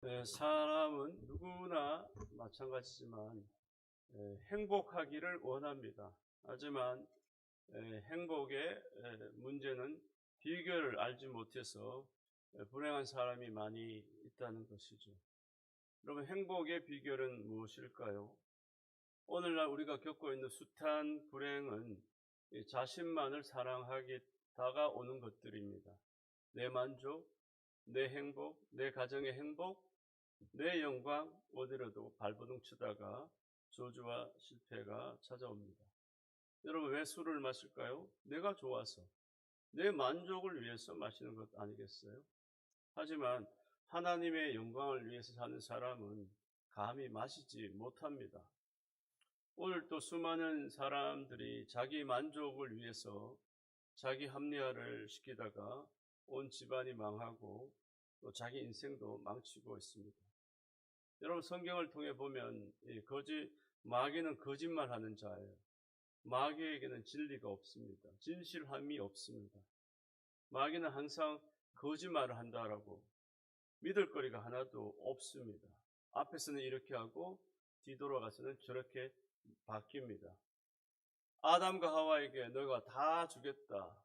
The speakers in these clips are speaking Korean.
사람은 누구나 마찬가지지만 행복하기를 원합니다. 하지만 행복의 문제는 비결을 알지 못해서 불행한 사람이 많이 있다는 것이죠. 여러분, 행복의 비결은 무엇일까요? 오늘날 우리가 겪고 있는 숱한 불행은 자신만을 사랑하기다가 오는 것들입니다. 내 만족, 내 행복, 내 가정의 행복, 내 영광 어디로도 발버둥 치다가 저주와 실패가 찾아옵니다. 여러분, 왜 술을 마실까요? 내가 좋아서, 내 만족을 위해서 마시는 것 아니겠어요? 하지만 하나님의 영광을 위해서 사는 사람은 감히 마시지 못합니다. 오늘 또 수많은 사람들이 자기 만족을 위해서 자기 합리화를 시키다가 온 집안이 망하고 또 자기 인생도 망치고 있습니다. 여러분, 성경을 통해 보면 마귀는 거짓말하는 자예요. 마귀에게는 진리가 없습니다. 진실함이 없습니다. 마귀는 항상 거짓말을 한다라고 믿을 거리가 하나도 없습니다. 앞에서는 이렇게 하고 뒤돌아가서는 저렇게 바뀝니다. 아담과 하와에게 너가 다 주겠다,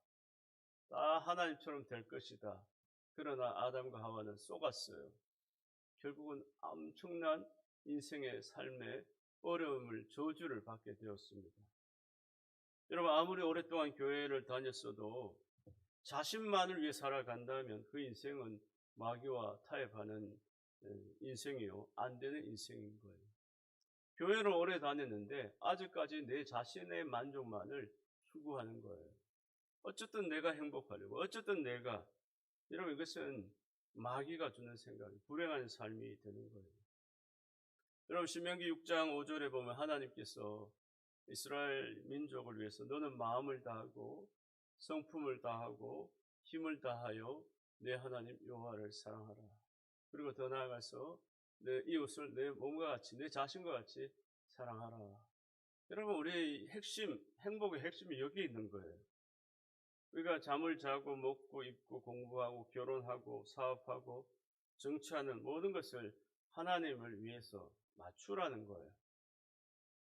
다 하나님처럼 될 것이다. 그러나 아담과 하와는 속았어요. 결국은 엄청난 인생의 삶의 어려움을, 저주를 받게 되었습니다. 여러분, 아무리 오랫동안 교회를 다녔어도 자신만을 위해 살아간다면 그 인생은 마귀와 타협하는 인생이요, 안 되는 인생인 거예요. 교회를 오래 다녔는데 아직까지 내 자신의 만족만을 추구하는 거예요. 어쨌든 내가 행복하려고, 어쨌든 내가, 여러분, 이것은 마귀가 주는 생각이 불행한 삶이 되는 거예요. 여러분, 신명기 6장 5절에 보면 하나님께서 이스라엘 민족을 위해서 너는 마음을 다하고 성품을 다하고 힘을 다하여 내 하나님 여호와를 사랑하라. 그리고 더 나아가서 내 이웃을 내 몸과 같이, 내 자신과 같이 사랑하라. 여러분, 우리의 행복의 핵심이 여기 있는 거예요. 우리가 잠을 자고 먹고 입고 공부하고 결혼하고 사업하고 정치하는 모든 것을 하나님을 위해서 맞추라는 거예요.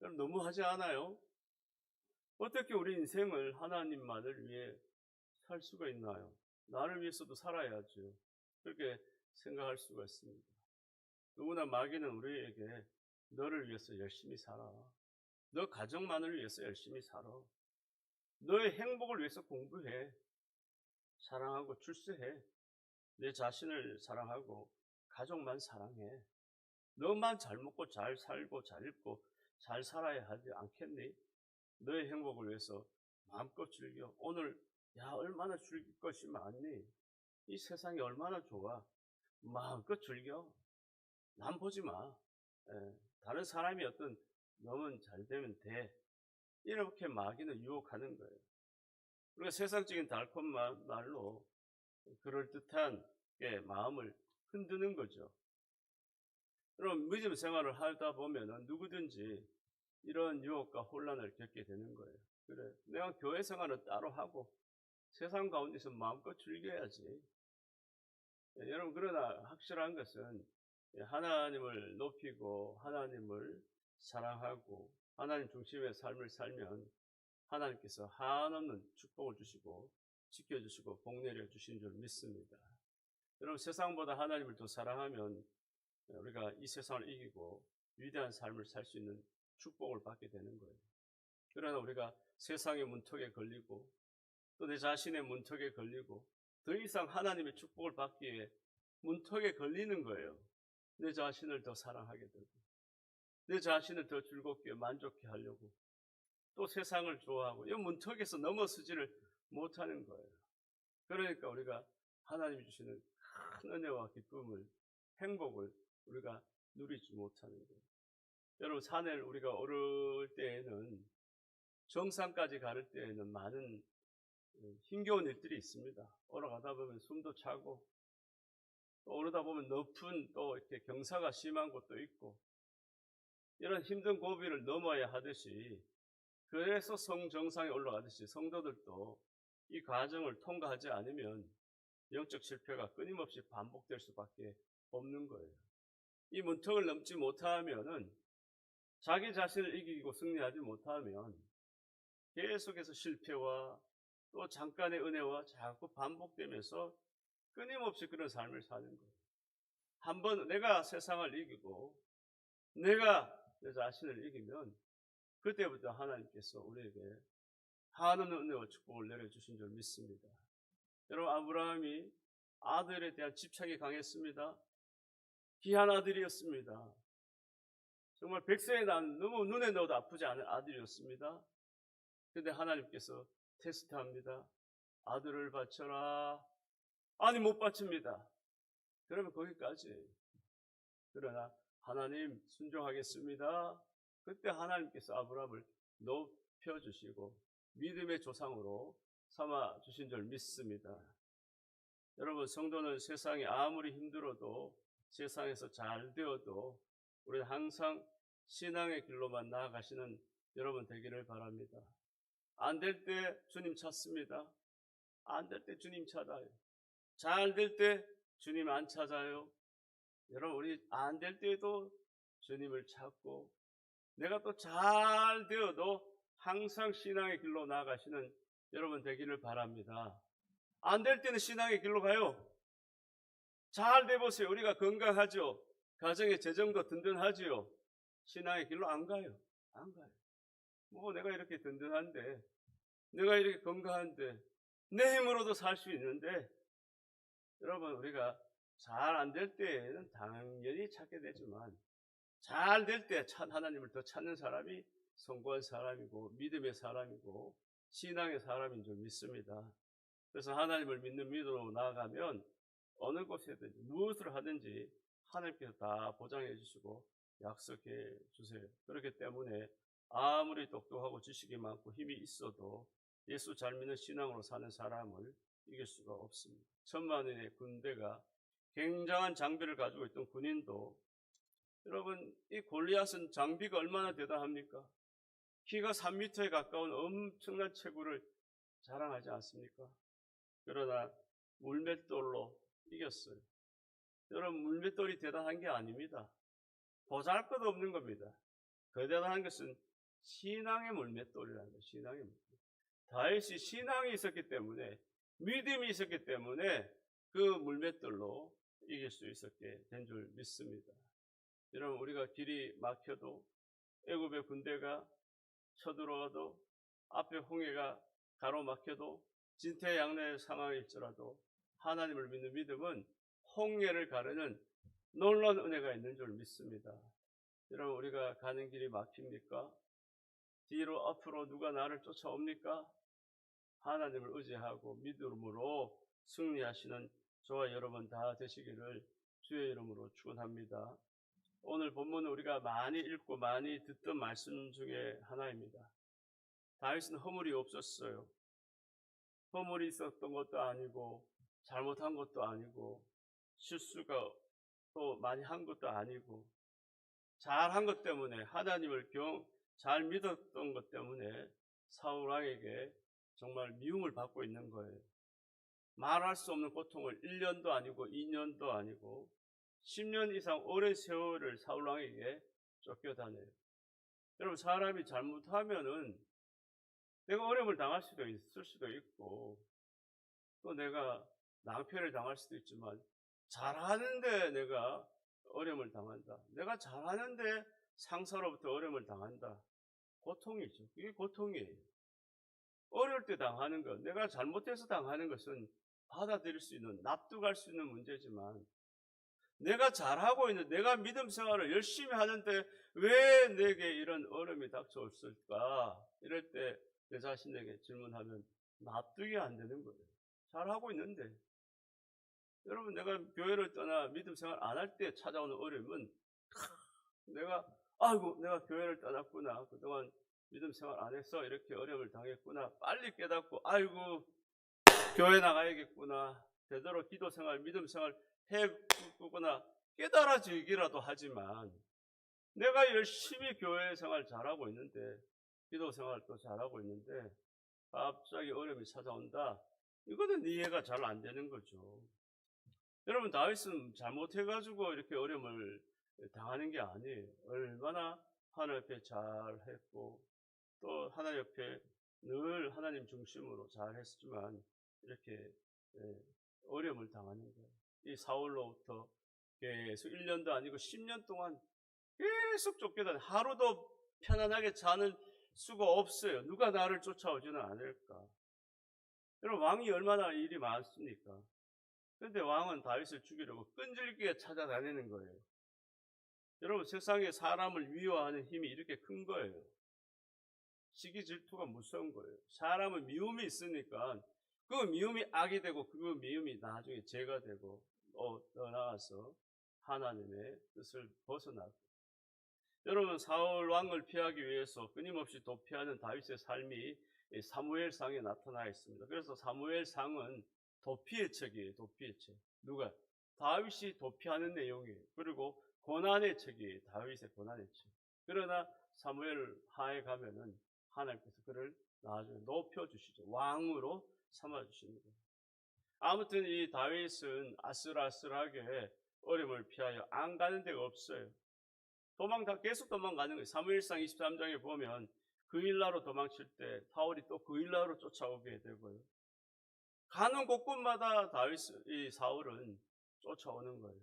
여러분, 너무하지 않아요? 어떻게 우리 인생을 하나님만을 위해 살 수가 있나요? 나를 위해서도 살아야죠. 그렇게 생각할 수가 있습니다. 누구나 마귀는 우리에게 너를 위해서 열심히 살아, 너 가정만을 위해서 열심히 살아, 너의 행복을 위해서 공부해, 사랑하고 출세해, 내 자신을 사랑하고 가족만 사랑해, 너만 잘 먹고 잘 살고 잘 입고 잘 살아야 하지 않겠니? 너의 행복을 위해서 마음껏 즐겨. 오늘 얼마나 즐길 것이 많니? 이 세상이 얼마나 좋아. 마음껏 즐겨. 남 보지 마. 다른 사람이 어떤 너는 잘 되면 돼. 이렇게 마귀는 유혹하는 거예요. 우리가 세상적인 달콤한 말로 그럴듯한 마음을 흔드는 거죠. 여러분, 믿음 생활을 하다 보면 누구든지 이런 유혹과 혼란을 겪게 되는 거예요. 그래, 내가 교회 생활은 따로 하고 세상 가운데서 마음껏 즐겨야지. 여러분, 그러나 확실한 것은 하나님을 높이고 하나님을 사랑하고 하나님 중심의 삶을 살면 하나님께서 한없는 축복을 주시고 지켜주시고 복내려 주신 줄 믿습니다. 여러분, 세상보다 하나님을 더 사랑하면 우리가 이 세상을 이기고 위대한 삶을 살 수 있는 축복을 받게 되는 거예요. 그러나 우리가 세상의 문턱에 걸리고 또 내 자신의 문턱에 걸리고 더 이상 하나님의 축복을 받기에 문턱에 걸리는 거예요. 내 자신을 더 사랑하게 되고 내 자신을 더 즐겁게 만족해 하려고 또 세상을 좋아하고 이 문턱에서 넘어서지를 못하는 거예요. 그러니까 우리가 하나님이 주시는 큰 은혜와 기쁨을, 행복을 우리가 누리지 못하는 거예요. 여러분, 산을 우리가 오를 때에는, 정상까지 가를 때에는 많은 힘겨운 일들이 있습니다. 올라가다 보면 숨도 차고 또 오르다 보면 높은 또 이렇게 경사가 심한 곳도 있고 이런 힘든 고비를 넘어야 하듯이, 그래서 정상에 올라가듯이 성도들도 이 과정을 통과하지 않으면 영적 실패가 끊임없이 반복될 수밖에 없는 거예요. 이 문턱을 넘지 못하면은 자기 자신을 이기고 승리하지 못하면 계속해서 실패와 또 잠깐의 은혜와 자꾸 반복되면서 끊임없이 그런 삶을 사는 거예요. 한번 내가 세상을 이기고 내가 내 자신을 이기면 그때부터 하나님께서 우리에게 한없는 은혜와 축복을 내려주신 줄 믿습니다. 여러분, 아브라함이 아들에 대한 집착이 강했습니다. 귀한 아들이었습니다. 정말 백세에 난 너무 눈에 넣어도 아프지 않은 아들이었습니다. 그런데 하나님께서 테스트합니다. 아들을 바쳐라. 아니, 못 바칩니다. 그러면 거기까지. 그러나 하나님 순종하겠습니다. 그때 하나님께서 아브라함을 높여주시고 믿음의 조상으로 삼아 주신 줄 믿습니다. 여러분, 성도는 세상이 아무리 힘들어도 세상에서 잘 되어도 우리는 항상 신앙의 길로만 나아가시는 여러분 되기를 바랍니다. 안 될 때 주님 찾습니다. 안 될 때 주님 찾아요. 잘 될 때 주님 안 찾아요. 여러분, 우리 안 될 때에도 주님을 찾고 내가 또 잘 되어도 항상 신앙의 길로 나아가시는 여러분 되기를 바랍니다. 안 될 때는 신앙의 길로 가요. 잘 돼보세요. 우리가 건강하죠. 가정의 재정도 든든하지요. 신앙의 길로 안 가요. 안 가요. 뭐 내가 이렇게 든든한데, 내가 이렇게 건강한데, 내 힘으로도 살 수 있는데, 여러분, 우리가 잘 안 될 때에는 당연히 찾게 되지만 잘 될 때 하나님을 더 찾는 사람이 성공한 사람이고 믿음의 사람이고 신앙의 사람인 줄 믿습니다. 그래서 하나님을 믿는 믿음으로 나아가면 어느 곳에든지 무엇을 하든지 하나님께서 다 보장해 주시고 약속해 주세요. 그렇기 때문에 아무리 똑똑하고 지식이 많고 힘이 있어도 예수 잘 믿는 신앙으로 사는 사람을 이길 수가 없습니다. 10,000만의 군대가 굉장한 장비를 가지고 있던 군인도, 여러분, 이 골리앗은 장비가 얼마나 대단합니까? 키가 3m에 가까운 엄청난 체구를 자랑하지 않습니까? 그러나 물맷돌로 이겼어요. 여러분, 물맷돌이 대단한 게 아닙니다. 보잘것없는 겁니다. 그 대단한 것은 신앙의 물맷돌이라는 거예요. 신앙의 물맷돌. 다윗이 신앙이 있었기 때문에, 믿음이 있었기 때문에 그 물맷돌로 이길 수 있었게 된 줄 믿습니다. 여러분, 우리가 길이 막혀도, 애굽의 군대가 쳐들어와도, 앞에 홍해가 가로막혀도, 진퇴양난의 상황일지라도 하나님을 믿는 믿음은 홍해를 가르는 놀라운 은혜가 있는 줄 믿습니다. 여러분, 우리가 가는 길이 막힙니까? 뒤로 앞으로 누가 나를 쫓아옵니까? 하나님을 의지하고 믿음으로 승리하시는 저와 여러분 다 되시기를 주의 이름으로 축원합니다. 오늘 본문은 우리가 많이 읽고 많이 듣던 말씀 중에 하나입니다. 다윗은 허물이 없었어요. 허물이 있었던 것도 아니고 잘못한 것도 아니고 실수가 또 많이 한 것도 아니고 잘한 것 때문에, 하나님을 잘 믿었던 것 때문에 사울 왕에게 정말 미움을 받고 있는 거예요. 말할 수 없는 고통을 1년도 아니고 2년도 아니고 10년 이상 오랜 세월을 사울 왕에게 쫓겨다녀요. 여러분, 사람이 잘못하면은 내가 어려움을 당할 수도 있을 수도 있고 또 내가 낭패를 당할 수도 있지만, 잘하는데 내가 어려움을 당한다. 내가 잘하는데 상사로부터 어려움을 당한다. 고통이죠. 이게 고통이에요. 어려울 때 당하는 것, 내가 잘못해서 당하는 것은 받아들일 수 있는, 납득할 수 있는 문제지만, 내가 잘하고 있는, 내가 믿음 생활을 열심히 하는데 왜 내게 이런 어려움이 닥쳐올까? 이럴 때 내 자신에게 질문하면 납득이 안 되는 거예요. 잘하고 있는데. 여러분, 내가 교회를 떠나 믿음 생활 안 할 때 찾아오는 어려움은 내가 교회를 떠났구나. 그동안 믿음 생활 안 해서 이렇게 어려움을 당했구나. 빨리 깨닫고 교회 나가야겠구나. 제대로 기도 생활, 믿음 생활 해보거나 깨달아지기라도 하지만, 내가 열심히 교회 생활 잘하고 있는데, 기도 생활도 잘하고 있는데 갑자기 어려움이 찾아온다. 이거는 이해가 잘 안 되는 거죠. 여러분, 다윗은 잘못해가지고 이렇게 어려움을 당하는 게 아니에요. 얼마나 하나님 옆에 잘했고 또 하나님 옆에 늘 하나님 중심으로 잘했지만 이렇게 어려움을 당하는 거예요. 이 사울로부터 계속 1년도 아니고 10년 동안 계속 쫓겨다니 하루도 편안하게 자는 수가 없어요. 누가 나를 쫓아오지는 않을까. 여러분 왕이 얼마나 일이 많습니까? 그런데 왕은 다윗을 죽이려고 끈질기게 찾아다니는 거예요. 여러분 세상에 사람을 미워하는 힘이 이렇게 큰 거예요. 시기 질투가 무서운 거예요. 사람은 미움이 있으니까 그 미움이 악이 되고 그 미움이 나중에 죄가 되고 더 나아가서 하나님의 뜻을 벗어나고. 여러분 사울 왕을 피하기 위해서 끊임없이 도피하는 다윗의 삶이 사무엘상에 나타나 있습니다. 그래서 사무엘상은 도피의 책이에요. 도피의 책. 누가? 다윗이 도피하는 내용이에요. 그리고 고난의 책이에요. 다윗의 고난의 책. 그러나 사무엘 하에 가면은 하나님께서 그를 나중에 높여주시죠. 왕으로 삼아주시는 거예요. 아무튼 이 다윗은 아슬아슬하게 어려움을 피하여 안 가는 데가 없어요. 계속 도망가는 거예요. 사무엘상 23장에 보면 그 일나로 도망칠 때 사울이 또 그 일나로 쫓아오게 되고요. 가는 곳곳마다 이 사울은 쫓아오는 거예요.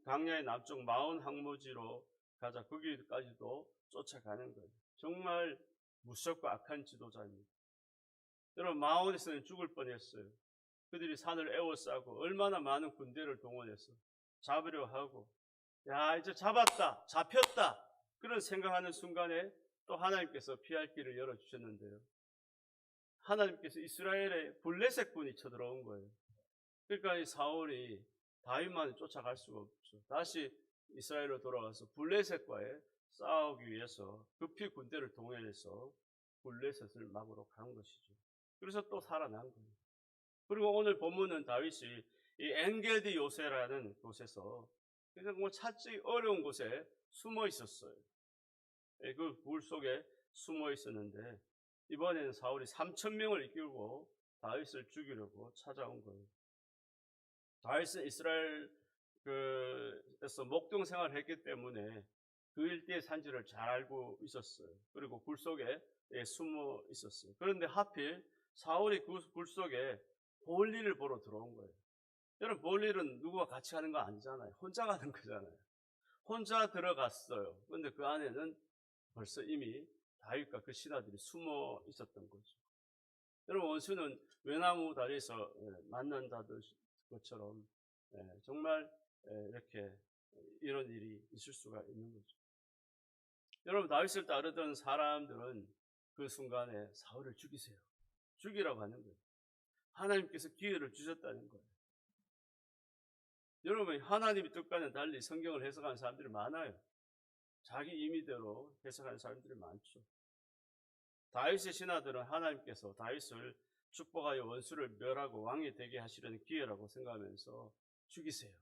강야의 남쪽 마온 항무지로 가자 거기까지도 쫓아가는 거예요. 정말 무섭고 악한 지도자입니다. 여러분 마온에서는 죽을 뻔했어요. 그들이 산을 에워싸고 얼마나 많은 군대를 동원해서 잡으려 하고 야 이제 잡았다 잡혔다 그런 생각하는 순간에 또 하나님께서 피할 길을 열어주셨는데요. 하나님께서 이스라엘의 블레셋 군이 쳐들어온 거예요. 그러니까 이 사울이 다윗만 쫓아갈 수가 없죠. 다시 이스라엘로 돌아가서 블레셋과의 싸우기 위해서 급히 군대를 동원해서 블레셋을 막으러 간 것이죠. 그래서 또 살아난 거예요. 그리고 오늘 본문은 다윗이 이 엔게디 요새라는 곳에서 정말 찾기 어려운 곳에 숨어 있었어요. 그 물 속에 숨어 있었는데 이번에는 사울이 3,000명을 이끌고 다윗을 죽이려고 찾아온 거예요. 다윗은 이스라엘에서 목동 생활을 했기 때문에 그 일대의 산지를 잘 알고 있었어요. 그리고 굴 속에 숨어 있었어요. 그런데 하필 사울이 그 굴 속에 볼일을 보러 들어온 거예요. 여러분 볼일은 누구와 같이 가는 거 아니잖아요. 혼자 가는 거잖아요. 혼자 들어갔어요. 그런데 그 안에는 벌써 이미 다윗과 그 신하들이 숨어 있었던 거죠. 여러분 원수는 외나무 다리에서 만난다는 것처럼 정말 이렇게 이런 일이 있을 수가 있는 거죠. 여러분 다윗을 따르던 사람들은 그 순간에 사울을 죽이세요. 죽이라고 하는 거예요. 하나님께서 기회를 주셨다는 거예요. 여러분 하나님의 뜻과는 달리 성경을 해석하는 사람들이 많아요. 자기 임의대로 해석하는 사람들이 많죠. 다윗의 신하들은 하나님께서 다윗을 축복하여 원수를 멸하고 왕이 되게 하시려는 기회라고 생각하면서 죽이세요.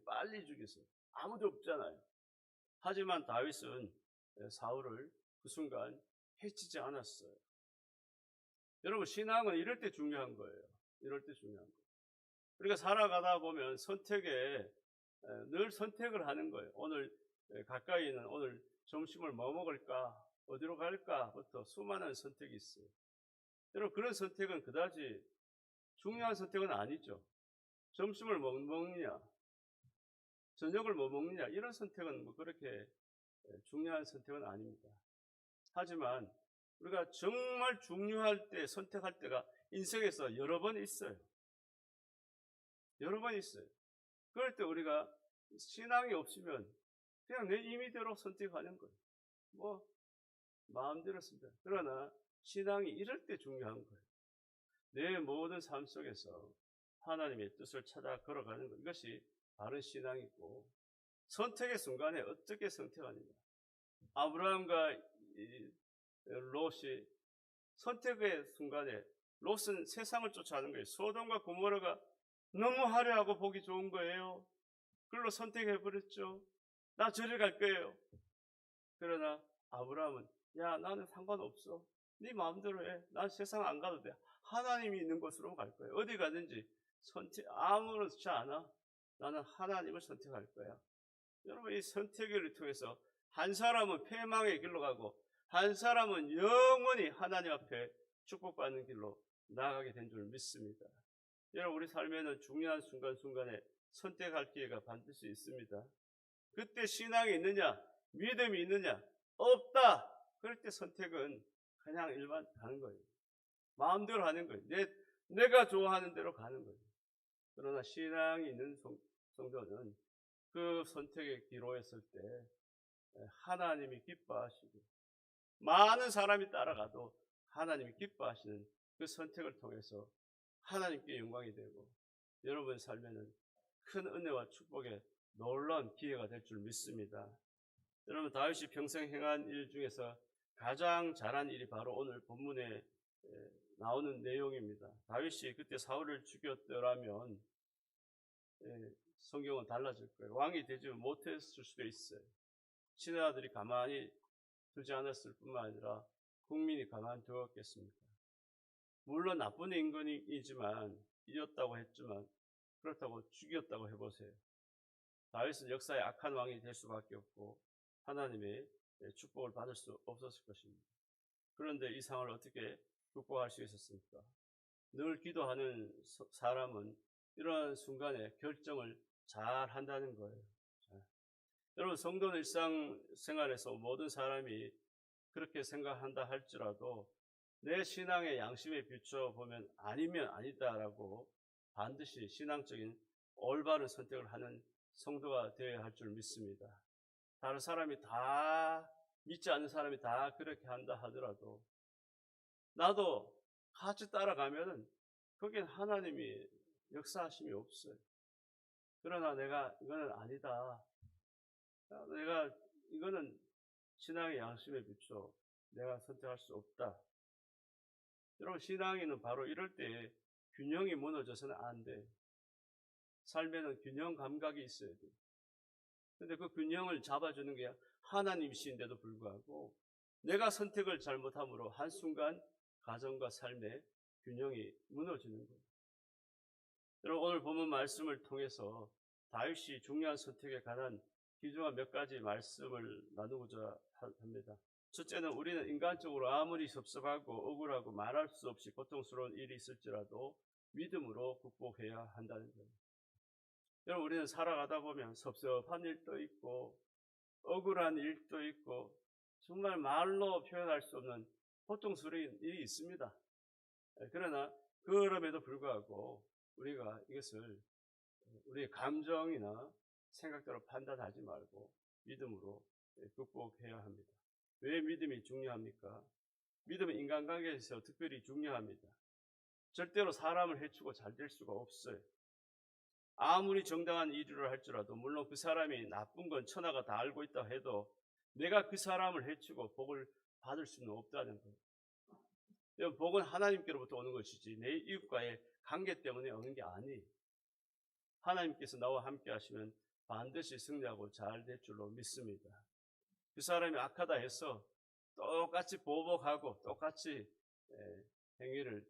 빨리 죽이세요. 아무도 없잖아요. 하지만 다윗은 사울을 그 순간 해치지 않았어요. 여러분 신앙은 이럴 때 중요한 거예요. 우리가 살아가다 보면 늘 선택을 하는 거예요. 오늘 가까이는 오늘 점심을 뭐 먹을까? 어디로 갈까?부터 수많은 선택이 있어요. 여러분 그런 선택은 그다지 중요한 선택은 아니죠. 점심을 뭐 먹느냐, 저녁을 뭐 먹느냐 이런 선택은 뭐 그렇게 중요한 선택은 아닙니다. 하지만 우리가 정말 중요할 때 선택할 때가 인생에서 여러 번 있어요. 그럴 때 우리가 신앙이 없으면 그냥 내 임의대로 선택하는 거예요. 뭐 마음대로 씁니다. 그러나 신앙이 이럴 때 중요한 거예요. 내 모든 삶 속에서 하나님의 뜻을 찾아 걸어가는 것. 이것이 바른 신앙이고 선택의 순간에 어떻게 선택하느냐. 아브라함과 롯이 선택의 순간에 롯은 세상을 쫓아가는 거예요. 소돔과 고모라가 너무 화려하고 보기 좋은 거예요. 그걸로 선택해버렸죠. 나 저리 갈 거예요. 그러나 아브라함은 야 나는 상관없어. 네 마음대로 해. 난 세상 안 가도 돼. 하나님이 있는 곳으로 갈 거야. 어디 가든지 아무렇지 않아. 나는 하나님을 선택할 거야. 여러분, 이 선택을 통해서 한 사람은 패망의 길로 가고 한 사람은 영원히 하나님 앞에 축복받는 길로 나아가게 된 줄 믿습니다. 여러분, 우리 삶에는 중요한 순간순간에 선택할 기회가 반드시 있습니다. 그때 신앙이 있느냐, 믿음이 있느냐, 없다. 그럴 때 선택은 그냥 일반 가는 거예요. 마음대로 하는 거예요. 내가 좋아하는 대로 가는 거예요. 그러나 신앙이 있는 성도는 그 선택에 기로했을 때 하나님이 기뻐하시고 많은 사람이 따라가도 하나님이 기뻐하시는 그 선택을 통해서 하나님께 영광이 되고 여러분 삶에는 큰 은혜와 축복의 놀라운 기회가 될 줄 믿습니다. 여러분, 다윗이 평생 행한 일 중에서 가장 잘한 일이 바로 오늘 본문에 나오는 내용입니다. 다윗이 그때 사울을 죽였더라면 성경은 달라질 거예요. 왕이 되지 못했을 수도 있어요. 신하들이 가만히 두지 않았을 뿐만 아니라 국민이 가만히 두었겠습니까? 물론 나쁜 인간이지만 이겼다고 했지만 그렇다고 죽였다고 해보세요. 다윗은 역사의 악한 왕이 될 수밖에 없고 하나님의 축복을 받을 수 없었을 것입니다. 그런데 이 상황을 어떻게 극복할 수 있었습니까? 늘 기도하는 사람은 이런 순간에 결정을 잘 한다는 거예요. 여러분, 성도는 일상생활에서 모든 사람이 그렇게 생각한다 할지라도 내 신앙의 양심에 비춰보면 아니면 아니다라고 반드시 신앙적인 올바른 선택을 하는 성도가 되어야 할 줄 믿습니다. 다른 사람이 다, 믿지 않는 사람이 다 그렇게 한다 하더라도 나도 같이 따라가면은 거기엔 하나님이 역사하심이 없어요. 그러나 내가 이거는 아니다. 내가 이거는 신앙의 양심에 비춰 내가 선택할 수 없다. 여러분, 신앙인은 바로 이럴 때 균형이 무너져서는 안 돼. 삶에는 균형 감각이 있어야 돼. 근데 그 균형을 잡아주는 게 하나님이신데도 불구하고 내가 선택을 잘못함으로 한순간 가정과 삶의 균형이 무너지는 거예요. 여러분, 오늘 본문 말씀을 통해서 다윗이 중요한 선택에 관한 귀중한 몇 가지 말씀을 나누고자 합니다. 첫째는 우리는 인간적으로 아무리 섭섭하고 억울하고 말할 수 없이 고통스러운 일이 있을지라도 믿음으로 극복해야 한다는 거예요. 여러분, 우리는 살아가다 보면 섭섭한 일도 있고 억울한 일도 있고 정말 말로 표현할 수 없는 고통스러운 일이 있습니다. 그러나 그럼에도 불구하고 우리가 이것을 우리의 감정이나 생각대로 판단하지 말고 믿음으로 극복해야 합니다. 왜 믿음이 중요합니까? 믿음은 인간관계에서 특별히 중요합니다. 절대로 사람을 해치고 잘 될 수가 없어요. 아무리 정당한 일을 할지라도 물론 그 사람이 나쁜 건 천하가 다 알고 있다 해도 내가 그 사람을 해치고 복을 받을 수는 없다는 거예요. 복은 하나님께로부터 오는 것이지 내 이웃과의 관계 때문에 오는 게 아니에요. 하나님께서 나와 함께 하시면 반드시 승리하고 잘 될 줄로 믿습니다. 그 사람이 악하다 해서 똑같이 보복하고 똑같이 행위를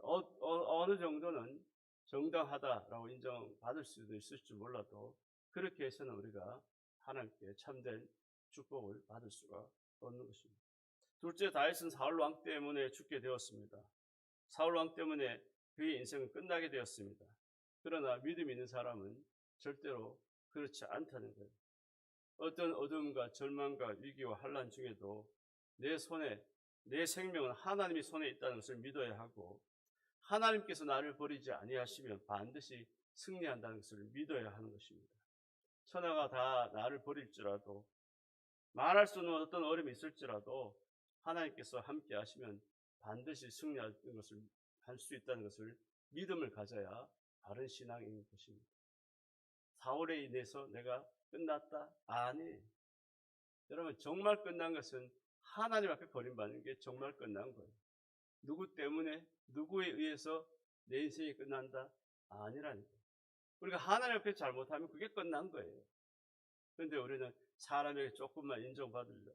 어느 정도는 정당하다라고 인정받을 수도 있을지 몰라도 그렇게 해서는 우리가 하나님께 참된 축복을 받을 수가 없는 것입니다. 둘째, 다윗은 사울 왕 때문에 죽게 되었습니다. 사울 왕 때문에 그의 인생은 끝나게 되었습니다. 그러나 믿음 있는 사람은 절대로 그렇지 않다는 거예요. 어떤 어둠과 절망과 위기와 환난 중에도 내 생명은 하나님의 손에 있다는 것을 믿어야 하고 하나님께서 나를 버리지 아니하시면 반드시 승리한다는 것을 믿어야 하는 것입니다. 천하가 다 나를 버릴지라도 말할 수 없는 어떤 어려움이 있을지라도 하나님께서 함께 하시면 반드시 승리하는 것을 할 수 있다는 것을 믿음을 가져야 바른 신앙인 것입니다. 사울에 인해서 내가 끝났다? 아니. 여러분, 정말 끝난 것은 하나님 앞에 버림받는 게 정말 끝난 거예요. 누구 때문에, 누구에 의해서 내 인생이 끝난다? 아니라니까. 우리가 하나님 앞에 잘못하면 그게 끝난 거예요. 그런데 우리는 사람에게 조금만 인정받으려,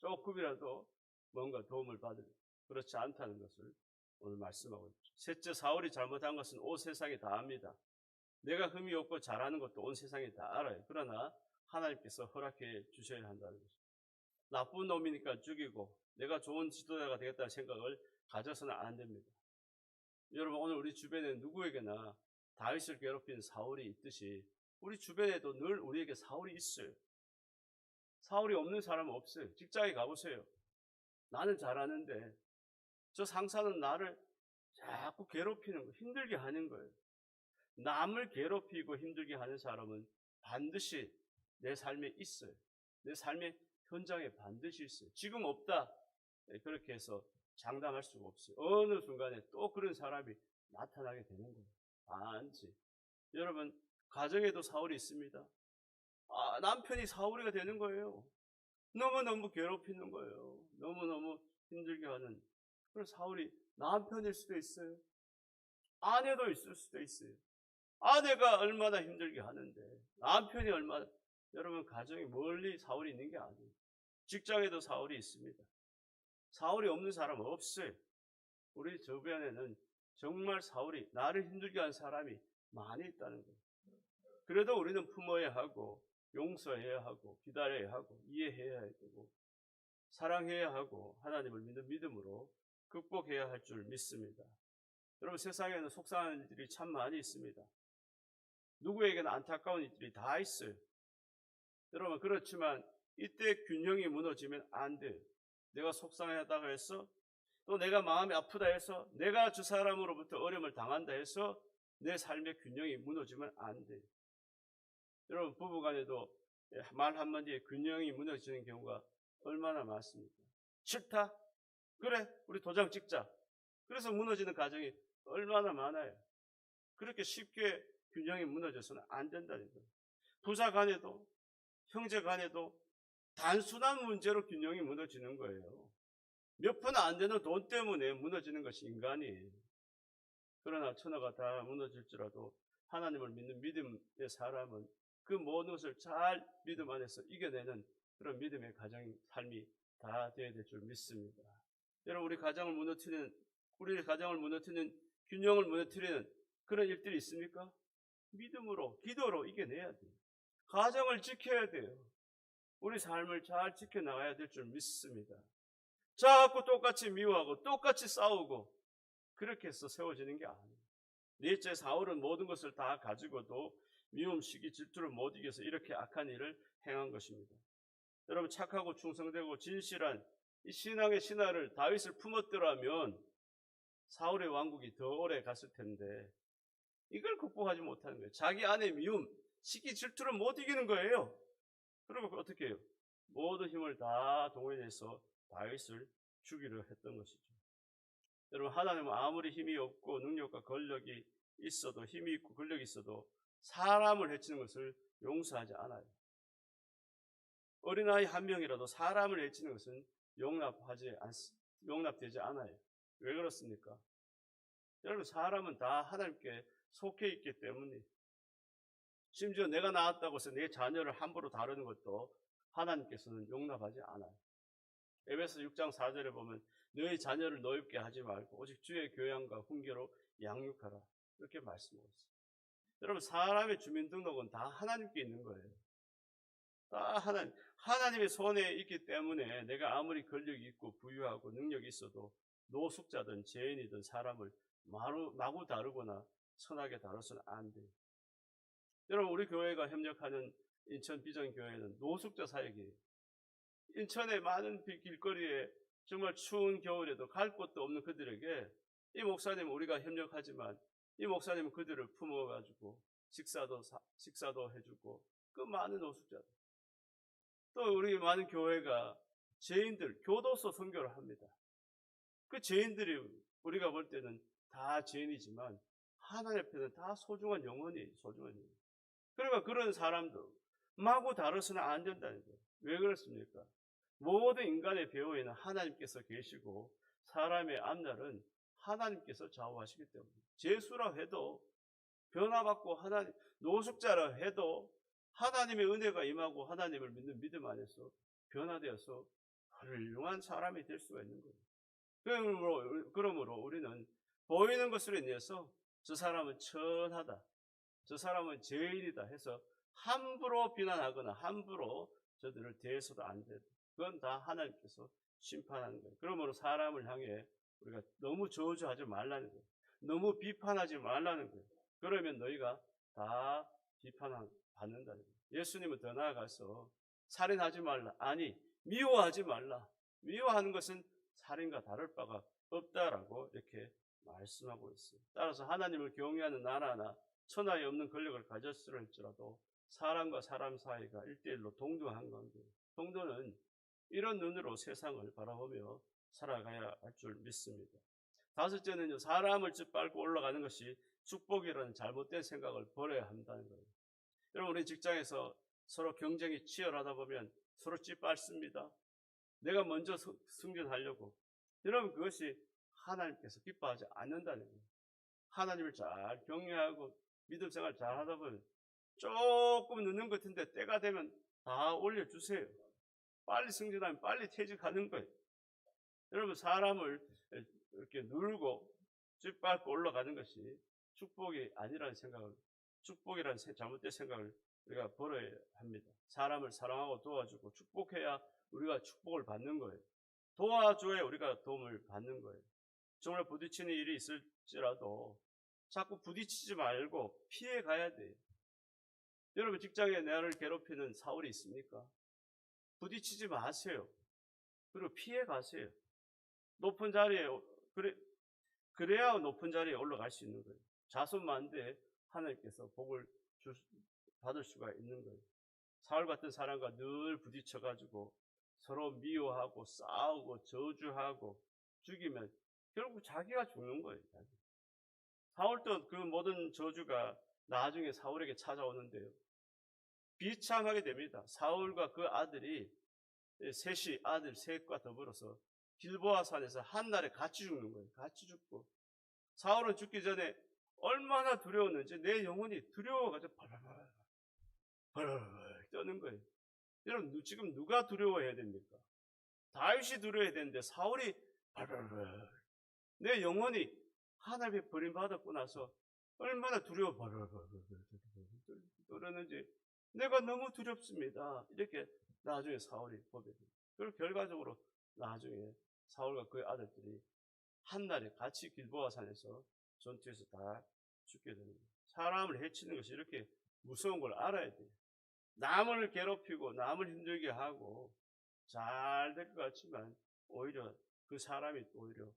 조금이라도 뭔가 도움을 받으려, 그렇지 않다는 것을 오늘 말씀하고 있죠. 셋째, 사울이 잘못한 것은 온 세상이 다 압니다. 내가 흠이 없고 잘하는 것도 온 세상이 다 알아요. 그러나 하나님께서 허락해 주셔야 한다는 것입니다. 나쁜 놈이니까 죽이고 내가 좋은 지도자가 되겠다는 생각을 가져서는 안 됩니다. 여러분, 오늘 우리 주변에 누구에게나 다윗을 괴롭힌 사울이 있듯이 우리 주변에도 늘 우리에게 사울이 있어요. 사울이 없는 사람은 없어요. 직장에 가보세요. 나는 잘하는데 저 상사는 나를 자꾸 괴롭히는 거, 힘들게 하는 거예요. 남을 괴롭히고 힘들게 하는 사람은 반드시 내 삶에 있어요. 내 삶의 현장에 반드시 있어요. 지금 없다, 그렇게 해서 장담할 수가 없어요. 어느 순간에 또 그런 사람이 나타나게 되는 거예요. 반드시. 여러분, 가정에도 사울이 있습니다. 남편이 사울이가 되는 거예요. 너무너무 괴롭히는 거예요. 너무너무 힘들게 하는 그런 사울이 남편일 수도 있어요. 아내도 있을 수도 있어요. 아내가 얼마나 힘들게 하는데 남편이 얼마나, 여러분, 가정에 멀리 사울이 있는 게 아니에요. 직장에도 사울이 있습니다. 사울이 없는 사람 없어요. 우리 주변에는 정말 사울이, 나를 힘들게 한 사람이 많이 있다는 거예요. 그래도 우리는 품어야 하고 용서해야 하고 기다려야 하고 이해해야 되고 사랑해야 하고 하나님을 믿는 믿음으로 극복해야 할 줄 믿습니다. 여러분, 세상에는 속상한 일들이 참 많이 있습니다. 누구에게나 안타까운 일들이 다 있어요. 여러분, 그렇지만 이때 균형이 무너지면 안 돼요. 내가 속상하다고 해서, 또 내가 마음이 아프다 해서, 내가 저 사람으로부터 어려움을 당한다 해서 내 삶의 균형이 무너지면 안 돼요. 여러분, 부부간에도 말 한마디에 균형이 무너지는 경우가 얼마나 많습니까? 싫다? 그래, 우리 도장 찍자. 그래서 무너지는 가정이 얼마나 많아요. 그렇게 쉽게 균형이 무너져서는 안 된다는 거예요. 부자 간에도, 형제 간에도 단순한 문제로 균형이 무너지는 거예요. 몇 푼 안 되는 돈 때문에 무너지는 것이 인간이에요. 그러나 천하가 다 무너질지라도 하나님을 믿는 믿음의 사람은 그 모든 것을 잘 믿음 안에서 이겨내는 그런 믿음의 가정, 삶이 다 되어야 될 줄 믿습니다. 여러분, 우리 가정을 무너뜨리는, 균형을 무너뜨리는 그런 일들이 있습니까? 믿음으로, 기도로 이겨내야 돼요. 가정을 지켜야 돼요. 우리 삶을 잘 지켜나가야 될 줄 믿습니다. 자꾸 똑같이 미워하고 똑같이 싸우고 그렇게 해서 세워지는 게 아니에요. 넷째, 사울은 모든 것을 다 가지고도 미움, 시기, 질투를 못 이겨서 이렇게 악한 일을 행한 것입니다. 여러분, 착하고 충성되고 진실한 이 신앙의 신화를 다윗을 품었더라면 사울의 왕국이 더 오래 갔을 텐데 이걸 극복하지 못하는 거예요. 자기 안에 미움, 시기, 질투를 못 이기는 거예요. 그러면 어떻게 해요? 모든 힘을 다 동원해서 다윗을 죽이려 했던 것이죠. 여러분, 하나님은 아무리 힘이 없고 능력과 권력이 있어도, 힘이 있고 권력이 있어도 사람을 해치는 것을 용서하지 않아요. 어린아이 한 명이라도 사람을 해치는 것은 용납되지 않아요. 왜 그렇습니까? 여러분, 사람은 다 하나님께 속해 있기 때문에, 심지어 내가 낳았다고 해서 내 자녀를 함부로 다루는 것도 하나님께서는 용납하지 않아요. 에베소 6장 4절에 보면 너희 자녀를 노엽게 하지 말고 오직 주의 교양과 훈계로 양육하라, 이렇게 말씀하고 있어요. 여러분, 사람의 주민등록은 다 하나님께 있는 거예요. 다 하나님의 손에 있기 때문에 내가 아무리 권력이 있고 부유하고 능력이 있어도 노숙자든 죄인이든 사람을 마구 다루거나 선하게 다뤄서는 안 돼요. 여러분, 우리 교회가 협력하는 인천 비전교회는 노숙자 사역이에요. 인천의 많은 길거리에 정말 추운 겨울에도 갈 곳도 없는 그들에게 이 목사님, 우리가 협력하지만 이 목사님은 그들을 품어가지고 식사도 해주고, 그 많은 노숙자들. 또 우리 많은 교회가 죄인들 교도소 선교를 합니다. 그 죄인들이 우리가 볼 때는 다 죄인이지만 하나님 앞에는 다 소중한 영혼이에요. 소중한 영혼. 그러니까 그런 사람들 마구 다뤄서는 안 된다는 거예요. 왜 그렇습니까? 모든 인간의 배후에는 하나님께서 계시고 사람의 앞날은 하나님께서 좌우하시기 때문에, 죄수라 해도 변화받고 노숙자라 해도 하나님의 은혜가 임하고 하나님을 믿는 믿음 안에서 변화되어서 훌륭한 사람이 될 수가 있는 거예요. 그러므로 우리는 보이는 것으로 인해서 저 사람은 천하다, 저 사람은 죄인이다 해서 함부로 비난하거나 함부로 저들을 대해서도 안 돼. 그건 다 하나님께서 심판하는 거예요. 그러므로 사람을 향해 우리가 너무 저주하지 말라는 거예요. 너무 비판하지 말라는 거예요. 그러면 너희가 다 비판받는다는 거예요. 예수님은 더 나아가서 살인하지 말라. 아니, 미워하지 말라. 미워하는 것은 살인과 다를 바가 없다라고 이렇게 말씀하고 있어요. 따라서 하나님을 경외하는 나라나 천하에 없는 권력을 가졌을지라도 사람과 사람 사이가 1대1로 동등한 관계. 동도는 이런 눈으로 세상을 바라보며 살아가야 할 줄 믿습니다. 다섯째는요, 사람을 짓밟고 올라가는 것이 축복이라는 잘못된 생각을 버려야 한다는 거예요. 여러분, 우리 직장에서 서로 경쟁이 치열하다 보면 서로 짓밟습니다. 내가 먼저 승진하려고. 여러분, 그것이 하나님께서 기뻐하지 않는다는 거예요. 하나님을 잘 경외하고 믿음 생활 잘 하다 보면 조금 늦는 것 같은데 때가 되면 다 올려주세요. 빨리 승진하면 빨리 퇴직하는 거예요. 여러분, 사람을 이렇게 누르고 짓밟고 올라가는 것이 축복이 아니라는 생각을, 축복이라는 잘못된 생각을 우리가 버려야 합니다. 사람을 사랑하고 도와주고 축복해야 우리가 축복을 받는 거예요. 도와줘야 우리가 도움을 받는 거예요. 정말 부딪히는 일이 있을지라도 자꾸 부딪히지 말고 피해 가야 돼요. 여러분, 직장에 나를 괴롭히는 사울이 있습니까? 부딪히지 마세요. 그리고 피해 가세요. 높은 자리에, 그래야 높은 자리에 올라갈 수 있는 거예요. 자손만대 하나님께서 복을 받을 수가 있는 거예요. 사울 같은 사람과 늘 부딪혀가지고 서로 미워하고 싸우고 저주하고 죽이면 결국 자기가 죽는 거예요. 사울도 그 모든 저주가 나중에 사울에게 찾아오는데요. 비참하게 됩니다. 사울과 그 아들이 셋이 아들 셋과 더불어서 길보아 산에서 한날에 같이 죽는 거예요. 같이 죽고 사울은 죽기 전에 얼마나 두려웠는지 내 영혼이 두려워가지고 발발발 떠는 거예요. 여러분, 지금 누가 두려워해야 됩니까? 다윗이 두려워해야 되는데 사울이 발발발, 내 영혼이 하나님의 버림받았고 나서 얼마나 두려워 떨었는지 내가 너무 두렵습니다. 이렇게 나중에 사울이 고백합니다. 그리고 결과적으로 나중에 사울과 그의 아들들이 한날에 같이 길보아 산에서 전투에서 다 죽게 됩니다. 사람을 해치는 것이 이렇게 무서운 걸 알아야 돼요. 남을 괴롭히고 남을 힘들게 하고 잘 될 것 같지만 오히려 그 사람이 오히려,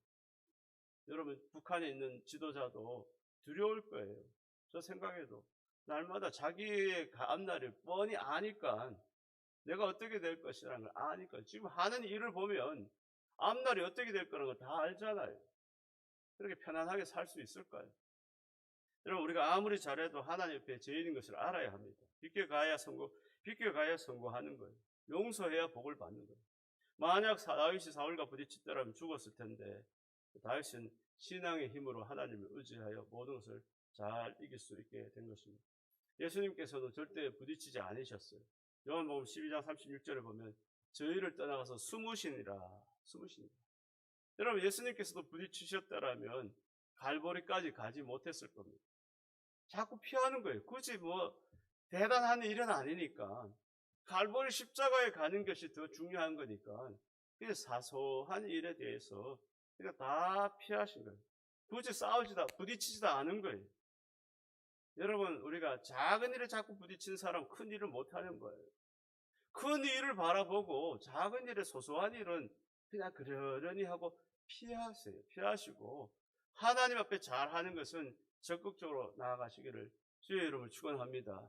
여러분, 북한에 있는 지도자도 두려울 거예요. 저 생각해도 날마다 자기의 앞날을 뻔히 아니까, 내가 어떻게 될 것이라는 걸 아니까, 지금 하는 일을 보면 앞날이 어떻게 될 거라는 걸 다 알잖아요. 그렇게 편안하게 살 수 있을까요? 여러분, 우리가 아무리 잘해도 하나님 옆에 죄인인 것을 알아야 합니다. 비껴가야 성공하는 거예요. 용서해야 복을 받는 거예요. 만약 다윗이 사울과 부딪혔더라면 죽었을 텐데, 다윗은 신앙의 힘으로 하나님을 의지하여 모든 것을 잘 이길 수 있게 된 것입니다. 예수님께서도 절대 부딪히지 않으셨어요. 요한복음 12장 36절에 보면 저희를 떠나가서 숨으시니라. 여러분, 예수님께서도 부딪히셨다라면 갈보리까지 가지 못했을 겁니다. 자꾸 피하는 거예요. 굳이 대단한 일은 아니니까. 갈보리 십자가에 가는 것이 더 중요한 거니까. 그냥 사소한 일에 대해서 그냥 다 피하신 거예요. 굳이 부딪히지도 않은 거예요. 여러분, 우리가 작은 일에 자꾸 부딪히는 사람 큰 일을 못하는 거예요. 큰 일을 바라보고 작은 일에 소소한 일은 그냥 그러려니 하고 피하시고 하나님 앞에 잘하는 것은 적극적으로 나아가시기를 주의 이름으로 축원합니다.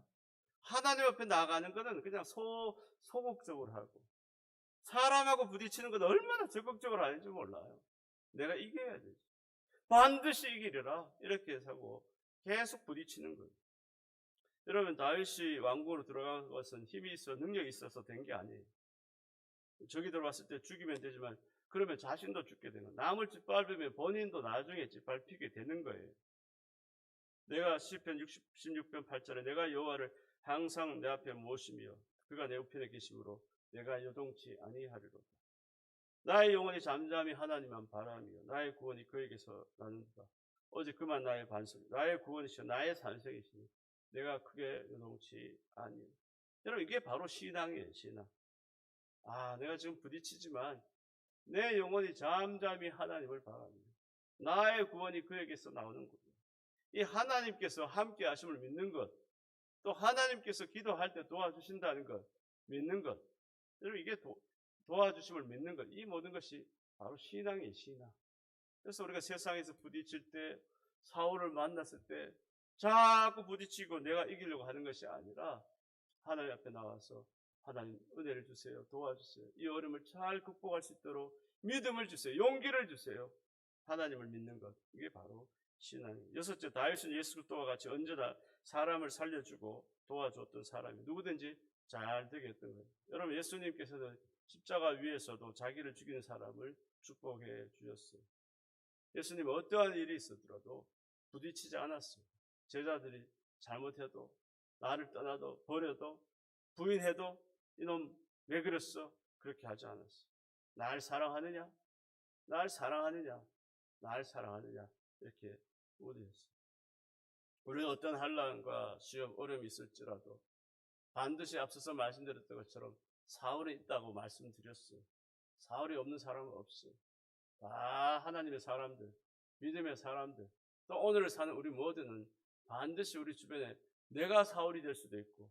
하나님 앞에 나아가는 것은 그냥 소극적으로 하고, 사람하고 부딪히는 건 얼마나 적극적으로 하는지 몰라요. 내가 이겨야 되지. 반드시 이기리라. 이렇게 하고 계속 부딪히는 거예요. 여러분, 다윗이 왕궁으로 들어간 것은 힘이 있어 능력이 있어서 된 게 아니에요. 적이 들어왔을 때 죽이면 되지만 그러면 자신도 죽게 되는, 남을 짓밟으면 본인도 나중에 짓밟히게 되는 거예요. 내가 시편 66편 8절에 내가 여호와를 항상 내 앞에 모시며 그가 내 우편에 계심으로 내가 요동치 아니하리로다. 나의 영혼이 잠잠히 하나님만 바라며 나의 구원이 그에게서 나는도다. 오직 그만 나의 반석, 나의 구원이시여 나의 산성이시니 내가 크게 요동치 아니요. 여러분, 이게 바로 신앙이에요, 신앙. 내가 지금 부딪히지만 내 영혼이 잠잠히 하나님을 바랍니다. 나의 구원이 그에게서 나오는 거예요. 이 하나님께서 함께 하심을 믿는 것, 또 하나님께서 기도할 때 도와주신다는 것, 믿는 것. 여러분, 이게 도와주심을 믿는 것, 이 모든 것이 바로 신앙이에요, 신앙. 그래서 우리가 세상에서 부딪힐 때, 사울을 만났을 때 자꾸 부딪히고 내가 이기려고 하는 것이 아니라 하나님 앞에 나와서 하나님 은혜를 주세요, 도와주세요, 이 어려움을 잘 극복할 수 있도록 믿음을 주세요, 용기를 주세요. 하나님을 믿는 것, 이게 바로 신앙이에요. 여섯째, 다윗은 예수 그리스도와 같이 언제나 사람을 살려주고 도와줬던 사람이 누구든지 잘 되게 했던 거예요. 여러분, 예수님께서는 십자가 위에서도 자기를 죽이는 사람을 축복해 주셨어요. 예수님은 어떠한 일이 있었더라도 부딪히지 않았어요. 제자들이 잘못해도, 나를 떠나도, 버려도, 부인해도 이놈 왜 그랬어? 그렇게 하지 않았어요. 날 사랑하느냐? 날 사랑하느냐? 날 사랑하느냐? 이렇게 우대했어요. 우리는 어떤 환난과 시험, 어려움이 있을지라도 반드시 앞서서 말씀드렸던 것처럼 사울이 있다고 말씀드렸어요. 사울이 없는 사람은 없어요. 다 하나님의 사람들, 믿음의 사람들, 또 오늘을 사는 우리 모두는 반드시 우리 주변에 내가 사울이 될 수도 있고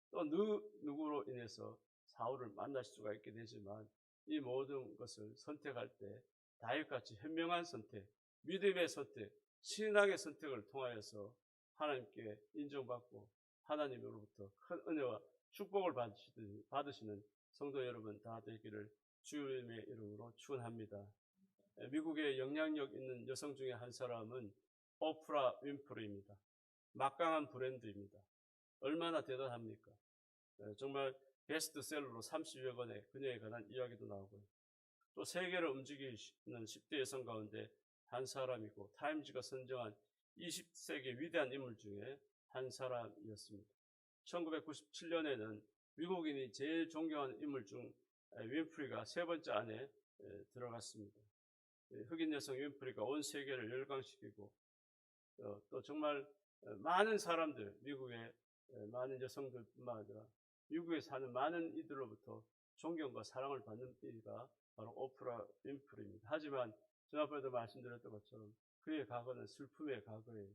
또 누구로 인해서 사울을 만날 수가 있게 되지만 이 모든 것을 선택할 때 다윗같이 현명한 선택, 믿음의 선택, 신앙의 선택을 통하여서 하나님께 인정받고 하나님으로부터 큰 은혜와 축복을 받으시는 성도 여러분 다 되기를 주님의 이름으로 축원합니다. 미국의 영향력 있는 여성 중에 한 사람은 오프라 윈프리입니다. 막강한 브랜드입니다. 얼마나 대단합니까? 정말 베스트셀러로 30여 권의 그녀에 관한 이야기도 나오고요. 또 세계를 움직이는 10대 여성 가운데 한 사람이고 타임즈가 선정한 20세기 위대한 인물 중에 한 사람이었습니다. 1997년에는 미국인이 제일 존경하는 인물 중 윈프리가 세 번째 안에 들어갔습니다. 흑인 여성 윈프리가 온 세계를 열광시키고 또 정말 많은 사람들, 미국의 많은 여성들뿐만 아니라 미국에 사는 많은 이들로부터 존경과 사랑을 받는 이가 바로 오프라 윈프리입니다. 하지만 지난번에도 말씀드렸던 것처럼 그의 과거는 슬픔의 과거예요.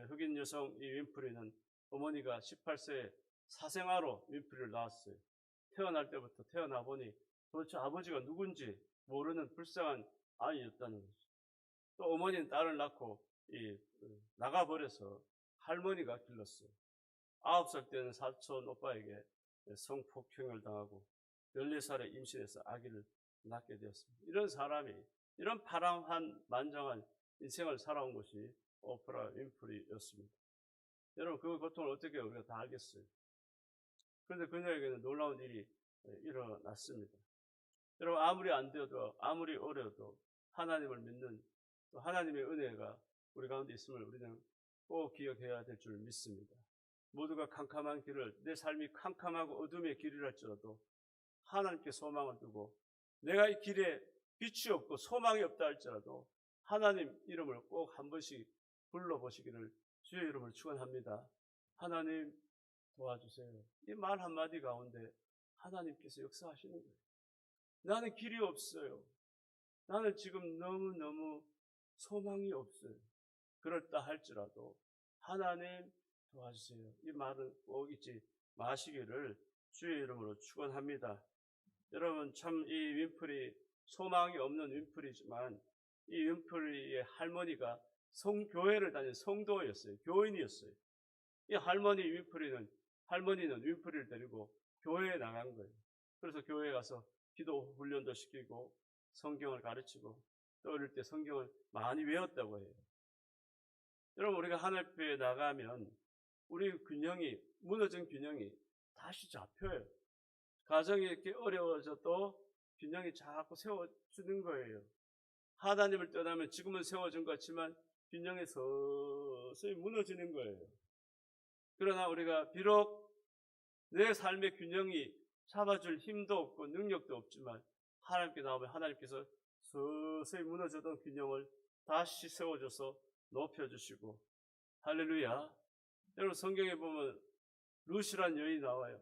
흑인 여성 이 윈프리는 어머니가 18세에 사생아로 윈프리를 낳았어요. 태어날 때부터 태어나 보니 도대체 아버지가 누군지 모르는 불쌍한 아이였다는 거죠. 또 어머니는 딸을 낳고 나가버려서 할머니가 길렀어요. 9살 때는 사촌 오빠에게 성폭행을 당하고 14살에 임신해서 아기를 낳게 되었습니다. 이런 사람이 이런 파랑만장한 인생을 살아온 것이 오프라 윈프리였습니다. 여러분, 그 고통을 어떻게 우리가 다 알겠어요. 그런데 그녀에게는 놀라운 일이 일어났습니다. 여러분, 아무리 안 되어도 아무리 어려도 하나님을 믿는 또 하나님의 은혜가 우리 가운데 있음을 우리는 꼭 기억해야 될 줄 믿습니다. 모두가 캄캄한 길을, 내 삶이 캄캄하고 어둠의 길이랄지라도 하나님께 소망을 두고 내가 이 길에 빛이 없고 소망이 없다 할지라도 하나님 이름을 꼭 한 번씩 불러보시기를 주의 이름을 축원합니다. 하나님 도와주세요. 이 말 한마디 가운데 하나님께서 역사하시는 거예요. 나는 길이 없어요. 나는 지금 너무너무 소망이 없어요. 그렇다 할지라도 하나님 도와주세요. 이 말은 꼭 잊지 마시기를 주의 이름으로 축원합니다. 여러분, 참 이 윈프리, 소망이 없는 윈프리지만 이 윈프리의 할머니가 교회를 다니는 성도였어요. 교인이었어요. 이 할머니는 윈프리를 데리고 교회에 나간 거예요. 그래서 교회에 가서 기도 훈련도 시키고 성경을 가르치고 또 어릴 때 성경을 많이 외웠다고 해요. 여러분, 우리가 하나님 앞에 나가면 우리 무너진 균형이 다시 잡혀요. 가정이 이렇게 어려워져도 균형이 자꾸 세워주는 거예요. 하나님을 떠나면 지금은 세워진 것 같지만 균형이 서서히 무너지는 거예요. 그러나 우리가 비록 내 삶의 균형이 잡아줄 힘도 없고 능력도 없지만 하나님께 나오면 하나님께서 서서히 무너졌던 균형을 다시 세워줘서 높여주시고 할렐루야, 여러분 성경에 보면 룻이란 여인이 나와요.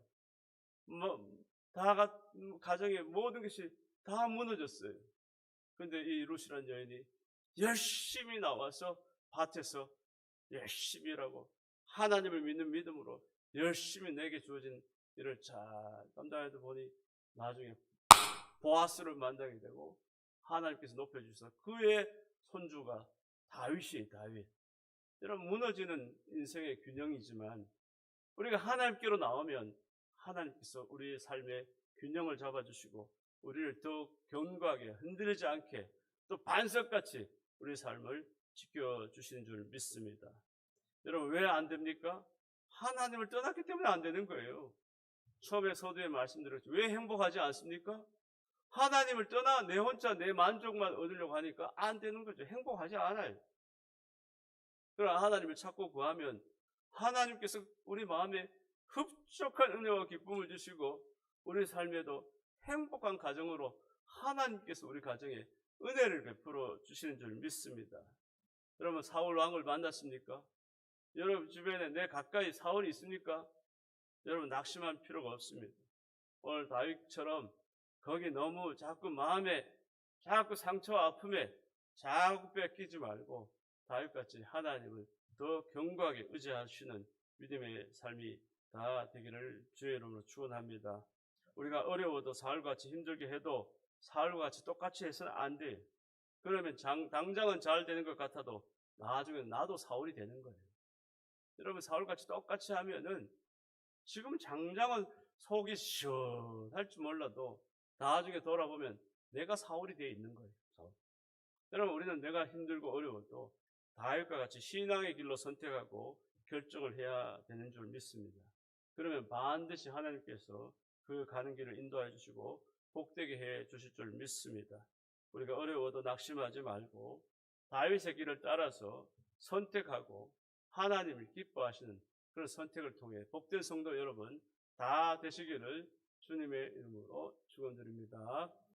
가정의 모든 것이 다 무너졌어요. 근데 이 룻이란 여인이 열심히 나와서 밭에서 열심히 일하고 하나님을 믿는 믿음으로 열심히 내게 주어진 일을 잘 감당해도 보니 나중에 보아스를 만나게 되고 하나님께서 높여주셔서 그의 손주가 다윗이에요. 다윗. 여러분 무너지는 인생의 균형이지만 우리가 하나님께로 나오면 하나님께서 우리의 삶의 균형을 잡아주시고 우리를 더욱 견고하게 흔들리지 않게 또 반석같이 우리의 삶을 지켜주시는 줄 믿습니다. 여러분 왜 안 됩니까? 하나님을 떠났기 때문에 안 되는 거예요. 처음에 서두에 말씀드렸죠. 왜 행복하지 않습니까? 하나님을 떠나 내 혼자 내 만족만 얻으려고 하니까 안 되는 거죠. 행복하지 않아요. 그러나 하나님을 찾고 구하면 하나님께서 우리 마음에 흡족한 은혜와 기쁨을 주시고 우리 삶에도 행복한 가정으로 하나님께서 우리 가정에 은혜를 베풀어 주시는 줄 믿습니다. 여러분 사울 왕을 만났습니까? 여러분 주변에 내 가까이 사울이 있습니까? 여러분 낙심할 필요가 없습니다. 오늘 다윗처럼 거기 너무 자꾸 마음에 자꾸 상처와 아픔에 자꾸 뺏기지 말고 다윗같이 하나님을 더 견고하게 의지하시는 믿음의 삶이 다 되기를 주의 이름으로 축원합니다. 우리가 어려워도 사울같이 힘들게 해도 사울같이 똑같이 해서는 안 돼요. 그러면 당장은 잘 되는 것 같아도 나중에 나도 사울이 되는 거예요. 여러분 사울같이 똑같이 하면은 지금 당장은 속이 시원할지 몰라도 나중에 돌아보면 내가 사울이 되어 있는 거예요. 사울. 여러분 우리는 내가 힘들고 어려워도 다윗과 같이 신앙의 길로 선택하고 결정을 해야 되는 줄 믿습니다. 그러면 반드시 하나님께서 그 가는 길을 인도해 주시고 복되게 해 주실 줄 믿습니다. 우리가 어려워도 낙심하지 말고 다윗의 길을 따라서 선택하고 하나님을 기뻐하시는 그런 선택을 통해 복된 성도 여러분 다 되시기를 주님의 이름으로 축원드립니다.